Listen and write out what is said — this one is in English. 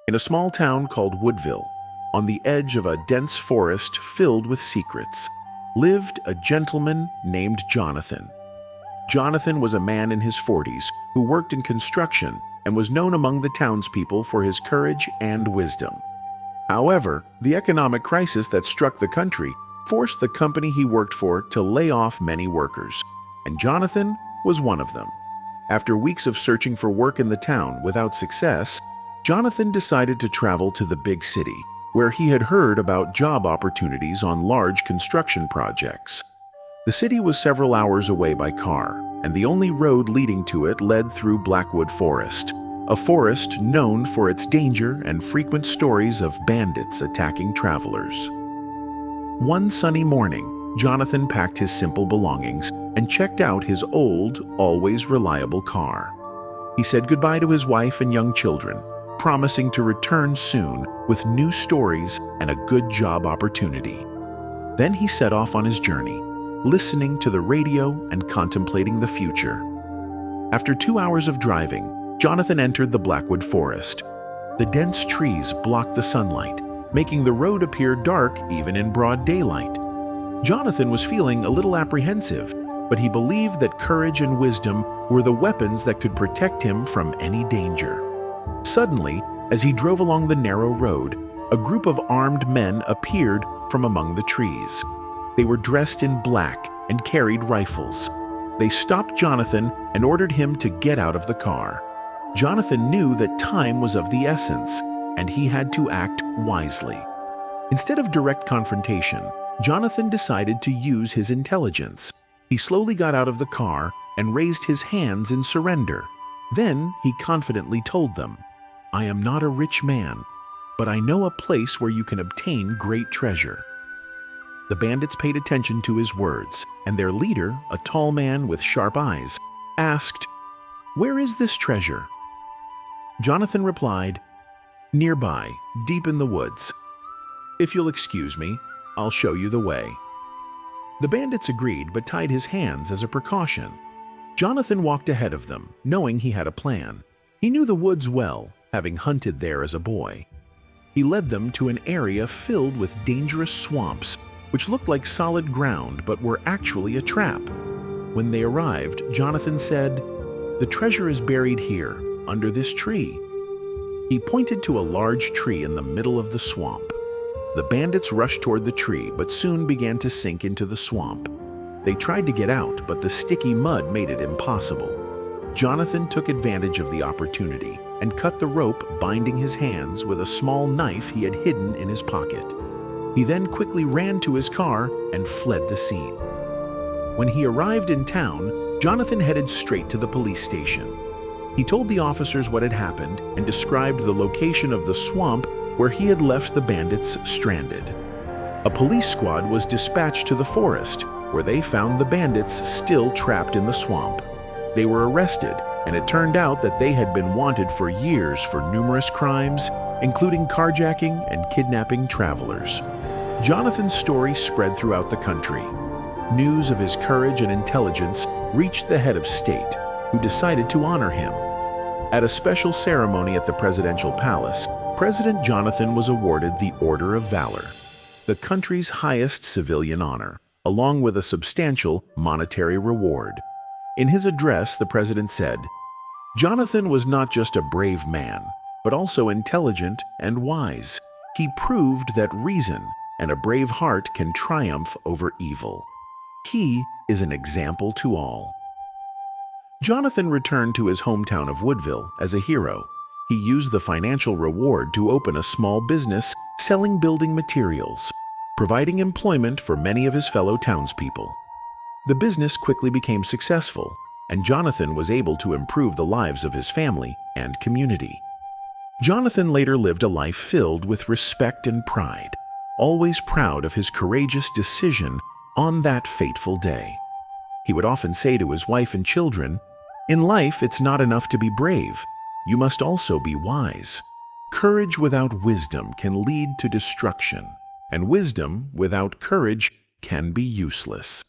In a small town called Woodville, on the edge of a dense forest filled with secrets, lived a gentleman named Jonathan. Jonathan was a man in his 40s who worked in construction and was known among the townspeople for his courage and wisdom. However, the economic crisis that struck the country forced the company he worked for to lay off many workers, and Jonathan was one of them. After weeks of searching for work in the town without success, Jonathan decided to travel to the big city, where he had heard about job opportunities on large construction projects. The city was several hours away by car, and the only road leading to it led through Blackwood Forest, a forest known for its danger and frequent stories of bandits attacking travelers. One sunny morning, Jonathan packed his simple belongings and checked out his old, always reliable car. He said goodbye to his wife and young children, promising to return soon with new stories and a good job opportunity. Then he set off on his journey, listening to the radio and contemplating the future. After 2 hours of driving, Jonathan entered the Blackwood Forest. The dense trees blocked the sunlight, making the road appear dark even in broad daylight. Jonathan was feeling a little apprehensive, but he believed that courage and wisdom were the weapons that could protect him from any danger. Suddenly, as he drove along the narrow road, a group of armed men appeared from among the trees. They were dressed in black and carried rifles. They stopped Jonathan and ordered him to get out of the car. Jonathan knew that time was of the essence, and he had to act wisely. Instead of direct confrontation, Jonathan decided to use his intelligence. He slowly got out of the car and raised his hands in surrender. Then he confidently told them, "I am not a rich man, but I know a place where you can obtain great treasure." The bandits paid attention to his words, and their leader, a tall man with sharp eyes, asked, "Where is this treasure?" Jonathan replied, "Nearby, deep in the woods. If you'll excuse me, I'll show you the way." The bandits agreed but tied his hands as a precaution. Jonathan walked ahead of them, knowing he had a plan. He knew the woods well, having hunted there as a boy. He led them to an area filled with dangerous swamps, which looked like solid ground but were actually a trap. When they arrived, Jonathan said, "The treasure is buried here, under this tree." He pointed to a large tree in the middle of the swamp. The bandits rushed toward the tree but soon began to sink into the swamp. They tried to get out, but the sticky mud made it impossible. Jonathan took advantage of the opportunity and cut the rope binding his hands with a small knife he had hidden in his pocket. He then quickly ran to his car and fled the scene. When he arrived in town, Jonathan headed straight to the police station. He told the officers what had happened and described the location of the swamp where he had left the bandits stranded. A police squad was dispatched to the forest, where they found the bandits still trapped in the swamp. They were arrested, and it turned out that they had been wanted for years for numerous crimes, including carjacking and kidnapping travelers. Jonathan's story spread throughout the country. News of his courage and intelligence reached the head of state, who decided to honor him. At a special ceremony at the presidential palace, President Jonathan was awarded the Order of Valor, the country's highest civilian honor, along with a substantial monetary reward. In his address, the president said, "Jonathan was not just a brave man, but also intelligent and wise. He proved that reason and a brave heart can triumph over evil. He is an example to all." Jonathan returned to his hometown of Woodville as a hero. He used the financial reward to open a small business selling building materials, providing employment for many of his fellow townspeople. The business quickly became successful, and Jonathan was able to improve the lives of his family and community. Jonathan later lived a life filled with respect and pride, always proud of his courageous decision on that fateful day. He would often say to his wife and children, "In life, it's not enough to be brave. You must also be wise. Courage without wisdom can lead to destruction, and wisdom without courage can be useless."